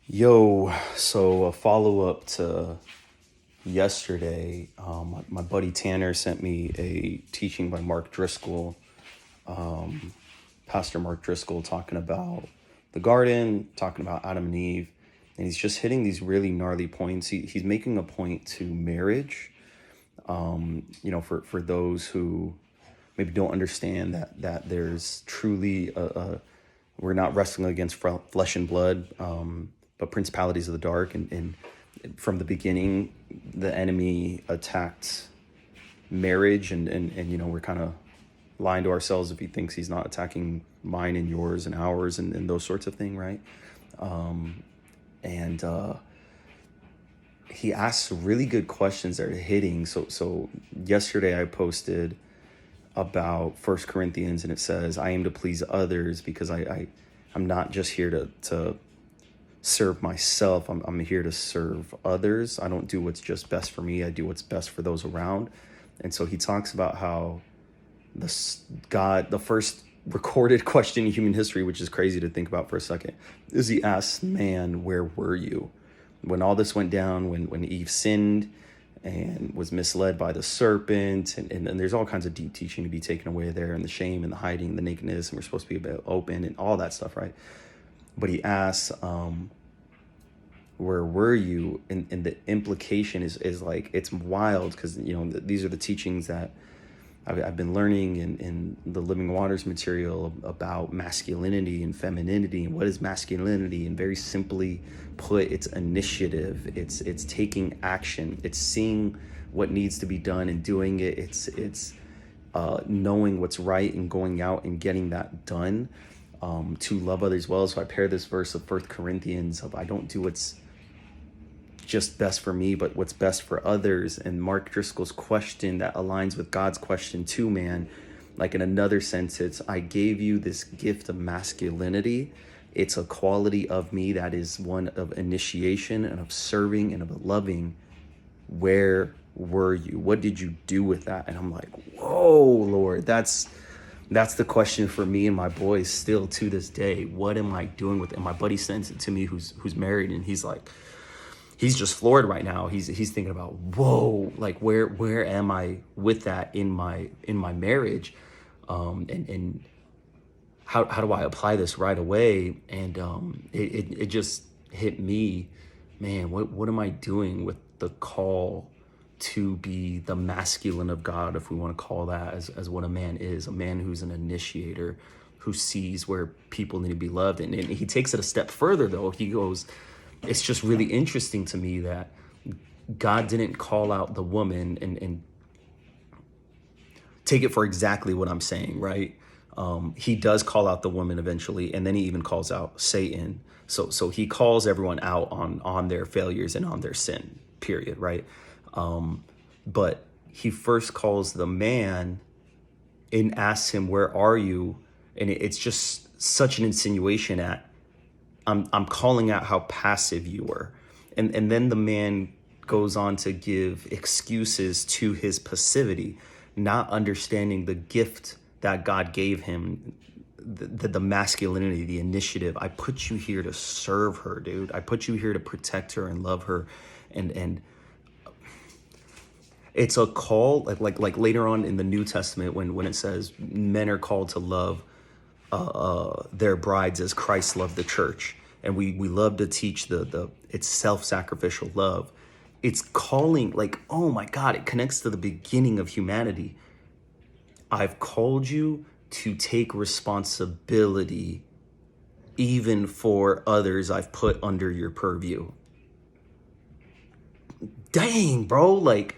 Yo, so a follow-up to yesterday, my buddy Tanner sent me a teaching by Mark Driscoll, Pastor Mark Driscoll, talking about the garden, talking about Adam and Eve, and he's just hitting these really gnarly points. He's making a point to marriage, for those who maybe don't understand that there's truly we're not wrestling against flesh and blood, but principalities of the dark. And from the beginning, the enemy attacked marriage, and we're kind of lying to ourselves if he thinks he's not attacking mine and yours and ours and those sorts of things, right? And he asks really good questions that are hitting. So yesterday I posted about 1 Corinthians, and it says, I aim to please others because I'm not just here to serve myself. I'm here to serve others. I don't do what's just best for me. I do what's best for those around. And so he talks about how the first recorded question in human history, which is crazy to think about for a second, is he asks man, where were you when all this went down, when Eve sinned and was misled by the serpent, and there's all kinds of deep teaching to be taken away there, and the shame and the hiding and the nakedness, and we're supposed to be about open and all that stuff, right? But he asks, where were you? And the implication is like, it's wild, because these are the teachings that I've been learning in the Living Waters material about masculinity and femininity, and what is masculinity. And very simply put, it's initiative. It's taking action. It's seeing what needs to be done and doing it. It's knowing what's right and going out and getting that done, to love others well. So I pair this verse of 1 Corinthians of, I don't do what's just best for me, but what's best for others. And Mark Driscoll's question that aligns with God's question to man, like in another sense, it's, I gave you this gift of masculinity. It's a quality of me that is one of initiation and of serving and of loving. Where were you? What did you do with that? And I'm like, whoa, Lord, that's the question for me and my boys still to this day. What am I doing with it? And my buddy sends it to me, who's married, and he's like, he's just floored right now. He's thinking about, whoa, like where am I with that in my marriage, and how do I apply this right away? And it just hit me, man. What am I doing with the call to be the masculine of God, if we want to call that as what a man is, a man who's an initiator, who sees where people need to be loved. And he takes it a step further, though. He goes, it's just really interesting to me that God didn't call out the woman and take it for exactly what I'm saying, right? He does call out the woman eventually, and then he even calls out Satan. So he calls everyone out on their failures and on their sin, period, right? But he first calls the man and asks him, where are you? And it's just such an insinuation at, I'm calling out how passive you were. And then the man goes on to give excuses to his passivity, not understanding the gift that God gave him, the masculinity, the initiative. I put you here to serve her, dude. I put you here to protect her and love her. And it's a call, like later on in the New Testament, when it says men are called to love their brides as Christ loved the church. And we love to teach it's self-sacrificial love. It's calling, like, oh my God, it connects to the beginning of humanity. I've called you to take responsibility even for others I've put under your purview. Dang, bro, like,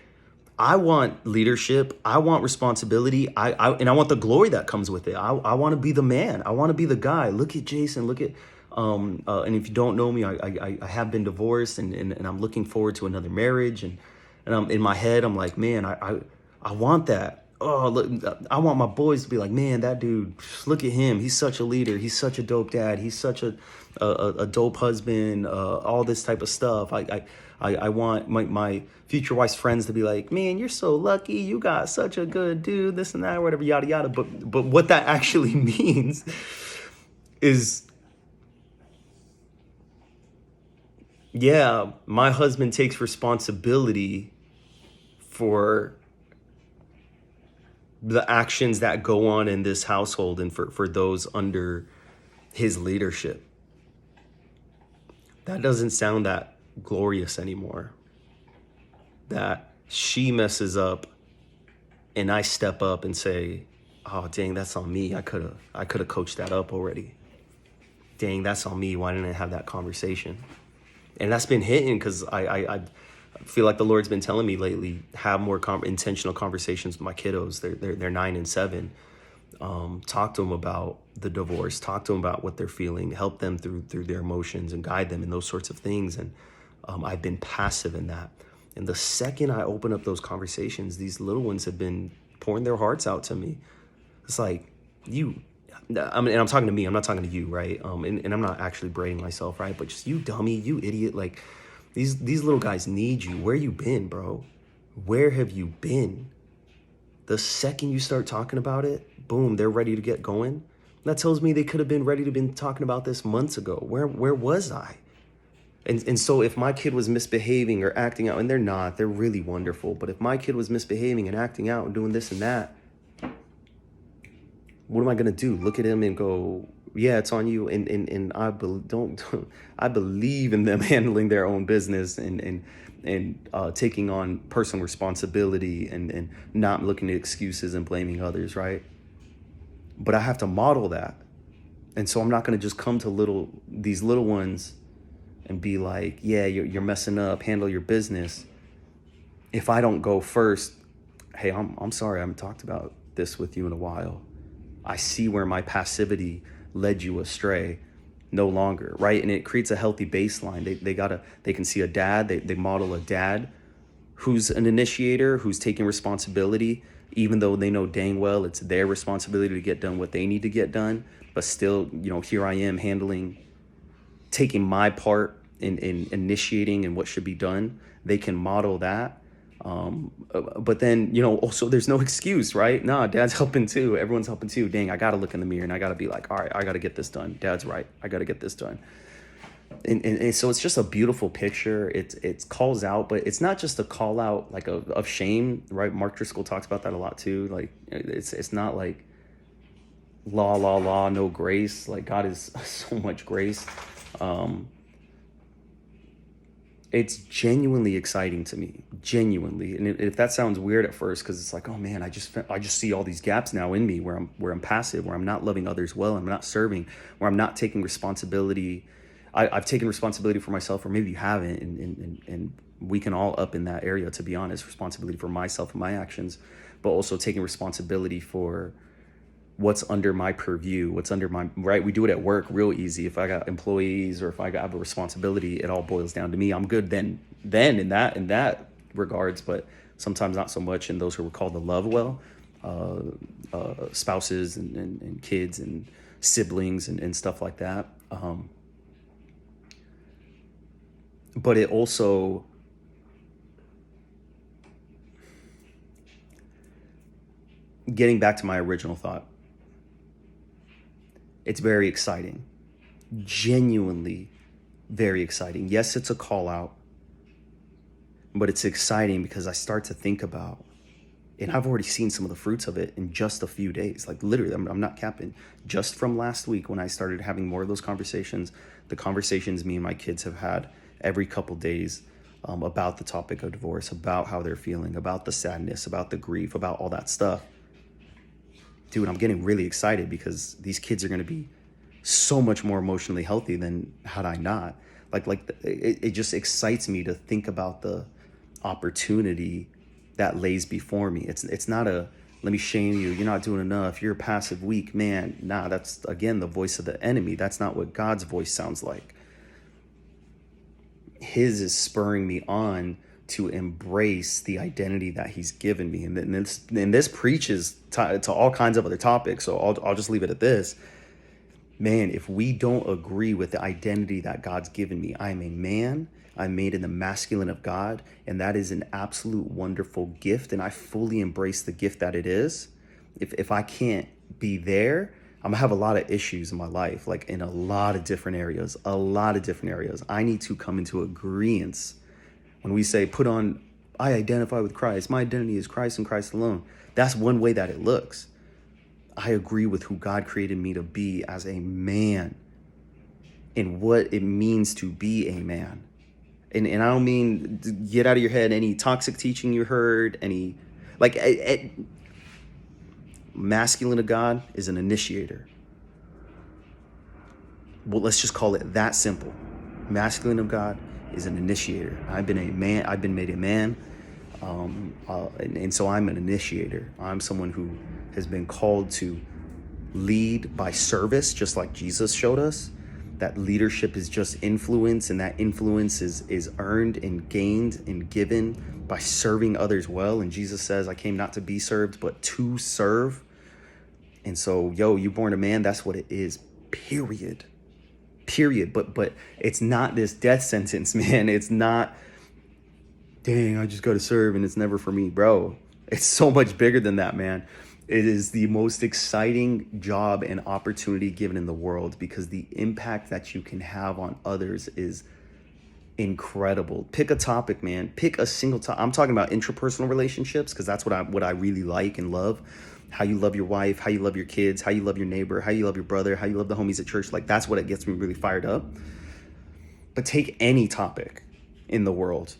I want leadership. I want responsibility. And I want the glory that comes with it. I want to be the man. I want to be the guy. Look at Jason. Look at, and if you don't know me, I have been divorced, and I'm looking forward to another marriage. And I'm in my head, I'm like, man, I want that. Oh, look, I want my boys to be like, man, that dude, look at him. He's such a leader. He's such a dope dad. He's such a dope husband, all this type of stuff. I want my future wife's friends to be like, man, you're so lucky. You got such a good dude, this and that, whatever, yada, yada. But what that actually means is Yeah, my husband takes responsibility for the actions that go on in this household and for those under his leadership. That doesn't sound that glorious anymore. That she messes up and I step up and say, "Oh, dang, that's on me. I could have coached that up already. Dang, that's on me. Why didn't I have that conversation?" And that's been hitting because I feel like the Lord's been telling me lately, have more intentional conversations with my kiddos. They're 9 and 7. Talk to them about the divorce. Talk to them about what they're feeling. Help them through their emotions and guide them in those sorts of things. And I've been passive in that. And the second I open up those conversations, these little ones have been pouring their hearts out to me. It's like, and I'm talking to me, I'm not talking to you, right? And I'm not actually berating myself, right? But just, you dummy, you idiot. Like, these little guys need you. Where you been, bro? Where have you been? The second you start talking about it, boom, they're ready to get going. That tells me they could have been ready to been talking about this months ago. Where was I? And so if my kid was misbehaving or acting out, and they're not, they're really wonderful. But if my kid was misbehaving and acting out and doing this and that, what am I gonna do? Look at him and go, yeah, it's on you. And I believe in them handling their own business and taking on personal responsibility and not looking at excuses and blaming others, right? But I have to model that. And so I'm not gonna just come to these little ones and be like, yeah, you're messing up, handle your business. If I don't go first, hey, I'm sorry, I haven't talked about this with you in a while. I see where my passivity led you astray. No longer, right? And it creates a healthy baseline. They can see a dad, they model a dad who's an initiator, who's taking responsibility, even though they know dang well it's their responsibility to get done what they need to get done. But still, here I am taking my part in initiating and what should be done. They can model that. But then, also there's no excuse, right? Nah, dad's helping too. Everyone's helping too. Dang, I got to look in the mirror and I got to be like, all right, I got to get this done. Dad's right. I got to get this done. And so it's just a beautiful picture. It calls out, but it's not just a call out like of shame, right? Mark Driscoll talks about that a lot too. Like it's not like law, no grace. Like God is so much grace. It's genuinely exciting to me, genuinely. And if that sounds weird at first, because it's like, oh man, I just see all these gaps now in me where I'm passive, where I'm not loving others well, I'm not serving, where I'm not taking responsibility. I've taken responsibility for myself, or maybe you haven't, and we can all up in that area, to be honest. Responsibility for myself and my actions, but also taking responsibility for what's under my purview, what's under my, right? We do it at work real easy. If I got employees or if I have a responsibility, it all boils down to me. I'm good then in that regards, but sometimes not so much in those who were called to love well, spouses and kids and siblings and stuff like that. But it also, getting back to my original thought, it's very exciting, genuinely very exciting. Yes, it's a call out, but it's exciting because I start to think about, and I've already seen some of the fruits of it in just a few days. Like literally, I'm not capping. Just from last week when I started having more of those conversations, the conversations me and my kids have had every couple days about the topic of divorce, about how they're feeling, about the sadness, about the grief, about all that stuff. Dude, I'm getting really excited because these kids are going to be so much more emotionally healthy than had I not. It just excites me to think about the opportunity that lays before me. It's not a, let me shame you, you're not doing enough, you're a passive, weak man. Nah, that's again the voice of the enemy. That's not what God's voice sounds like. His is spurring me on to embrace the identity that he's given me. And this preaches to all kinds of other topics. So I'll just leave it at this. Man, if we don't agree with the identity that God's given me, I am a man, I'm made in the masculine of God, and that is an absolute wonderful gift. And I fully embrace the gift that it is. If I can't be there, I'm gonna have a lot of issues in my life, like in a lot of different areas, I need to come into agreement. When we say I identify with Christ, my identity is Christ and Christ alone. That's one way that it looks. I agree with who God created me to be as a man and what it means to be a man. And I don't mean get out of your head any toxic teaching you heard, masculine of God is an initiator. Well, let's just call it that simple. Masculine of God is an initiator. I've been made a man. And so I'm an initiator. I'm someone who has been called to lead by service, just like Jesus showed us. That leadership is just influence, and that influence is earned and gained and given by serving others well. And Jesus says, I came not to be served, but to serve. And so, you born a man, that's what it is, period. But it's not this death sentence, man. It's not, dang, I just got to serve and it's never for me, bro. It's so much bigger than that, man. It is the most exciting job and opportunity given in the world, because the impact that you can have on others is incredible. Pick a topic, man. Pick a single topic. I'm talking about intrapersonal relationships, because that's what I really like and love. How you love your wife, how you love your kids, how you love your neighbor, how you love your brother, how you love the homies at church. Like, that's what it gets me really fired up. But take any topic in the world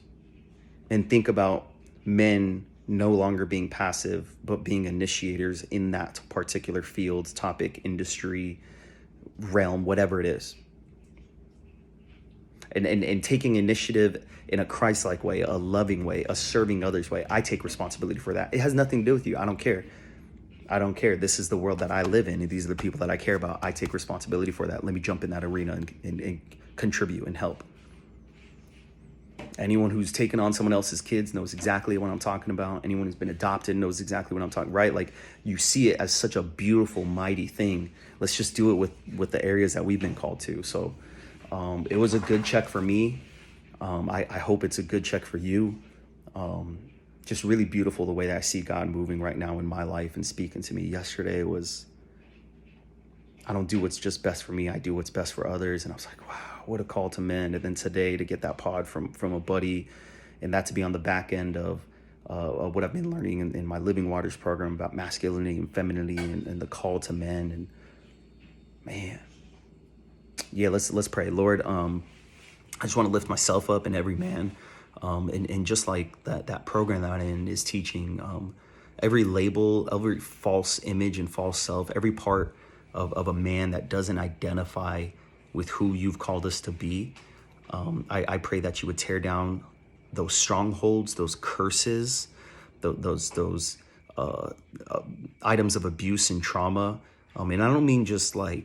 and think about men no longer being passive, but being initiators in that particular field, topic, industry, realm, whatever it is. And taking initiative in a Christ-like way, a loving way, a serving others way. I take responsibility for that. It has nothing to do with you. I don't care. This is the world that I live in, and these are the people that I care about. I take responsibility for that. Let me jump in that arena and contribute and help. Anyone who's taken on someone else's kids knows exactly what I'm talking about. Anyone who's been adopted knows exactly what I'm talking, right? Like, you see it as such a beautiful, mighty thing. Let's just do it with the areas that we've been called to. So it was a good check for me. I hope it's a good check for you. Just really beautiful the way that I see God moving right now in my life and speaking to me. Yesterday was, I don't do what's just best for me. I do what's best for others. And I was like, wow, what a call to men. And then today to get that pod from a buddy, and that to be on the back end of what I've been learning in my Living Waters program about masculinity and femininity and the call to men. And man, yeah, let's pray. Lord, I just want to lift myself up and every man. And just like that program that I'm in is teaching, every label, every false image and false self, every part of a man that doesn't identify with who you've called us to be. I pray that you would tear down those strongholds, those curses, those items of abuse and trauma. And I don't mean just like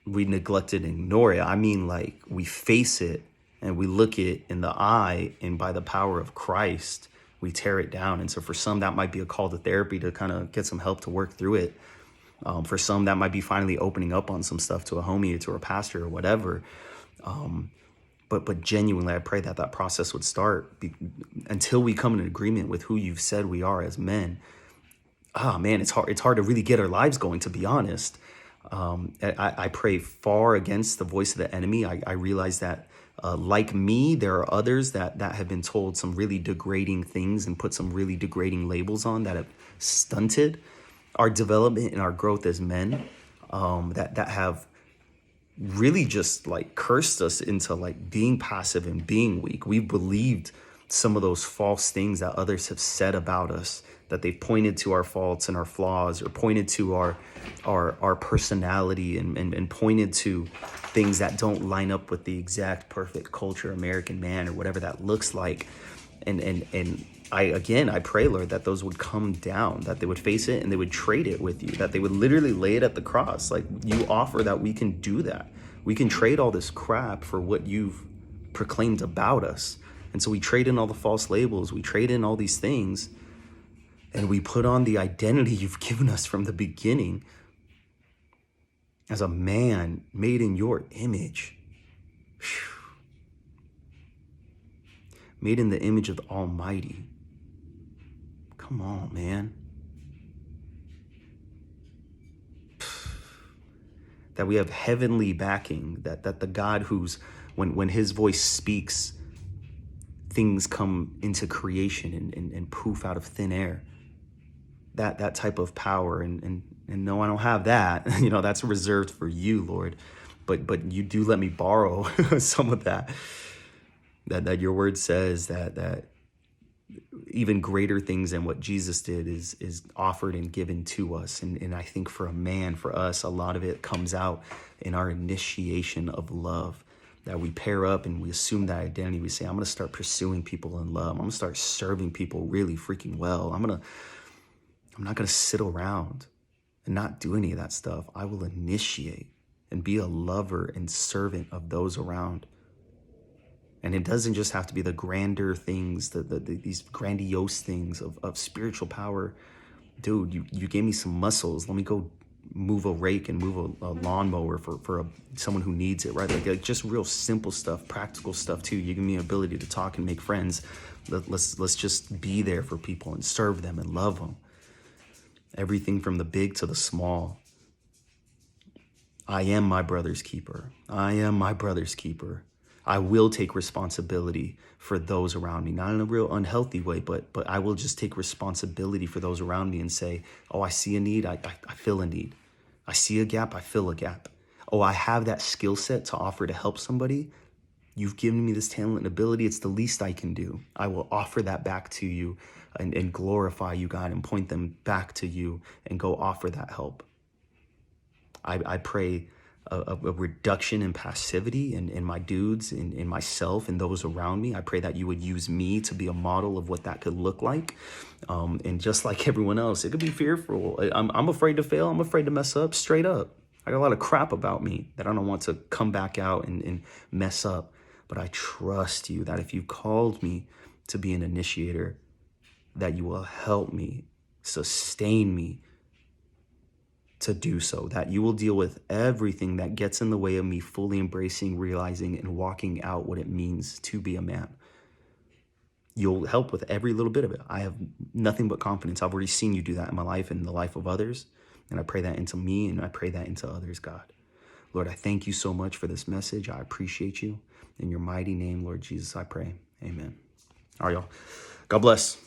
we neglect it and ignore it. I mean like we face it and we look it in the eye, and by the power of Christ, we tear it down. And so for some, that might be a call to therapy to kind of get some help to work through it. For some, that might be finally opening up on some stuff to a homie or to a pastor or whatever. But genuinely, I pray that process would start until we come in agreement with who you've said we are as men. Man, it's hard to really get our lives going, to be honest. I pray far against the voice of the enemy. I realize that like me, there are others that have been told some really degrading things and put some really degrading labels on that have stunted our development and our growth as men, that have really just like cursed us into like being passive and being weak. We've believed some of those false things that others have said about us, that they've pointed to our faults and our flaws, or pointed to our personality and pointed to things that don't line up with the exact perfect culture, American man, or whatever that looks like. And I pray, Lord, that those would come down, that they would face it and they would trade it with you, that they would literally lay it at the cross. Like you offer that we can do that. We can trade all this crap for what you've proclaimed about us. And so we trade in all the false labels, we trade in all these things, and we put on the identity you've given us from the beginning as a man made in your image. Whew. Made in the image of the Almighty. Come on, man. that we have heavenly backing, that the God who's, when his voice speaks, things come into creation and poof out of thin air. That type of power. And no, I don't have that. That's reserved for you, Lord. But you do let me borrow some of that your word says that even greater things than what Jesus did is offered and given to us. And I think for us, a lot of it comes out in our initiation of love, that we pair up and we assume that identity. We say, I'm going to start pursuing people in love. I'm going to start serving people really freaking well. I'm not going to sit around and not do any of that stuff. I will initiate and be a lover and servant of those around. And it doesn't just have to be the grander things, these grandiose things of spiritual power. Dude, you gave me some muscles. Let me go move a rake and move a lawnmower for someone who needs it, right? Like just real simple stuff, practical stuff too. You give me the ability to talk and make friends. Let's just be there for people and serve them and love them. Everything from the big to the small. I am my brother's keeper. I am my brother's keeper. I will take responsibility for those around me, not in a real unhealthy way, but I will just take responsibility for those around me and say, oh, I see a need, I fill a need. I see a gap, I fill a gap. Oh, I have that skill set to offer to help somebody. You've given me this talent and ability. It's the least I can do. I will offer that back to you and glorify you, God, and point them back to you and go offer that help. I pray a reduction in passivity in my dudes, in myself, and those around me. I pray that you would use me to be a model of what that could look like. And just like everyone else, it could be fearful. I'm afraid to fail. I'm afraid to mess up, straight up. I got a lot of crap about me that I don't want to come back out and mess up. But I trust you that if you called me to be an initiator, that you will help me, sustain me to do so, that you will deal with everything that gets in the way of me fully embracing, realizing, and walking out what it means to be a man. You'll help with every little bit of it. I have nothing but confidence. I've already seen you do that in my life and the life of others. And I pray that into me and I pray that into others, God. Lord, I thank you so much for this message. I appreciate you. In your mighty name, Lord Jesus, I pray. Amen. All right, y'all. God bless.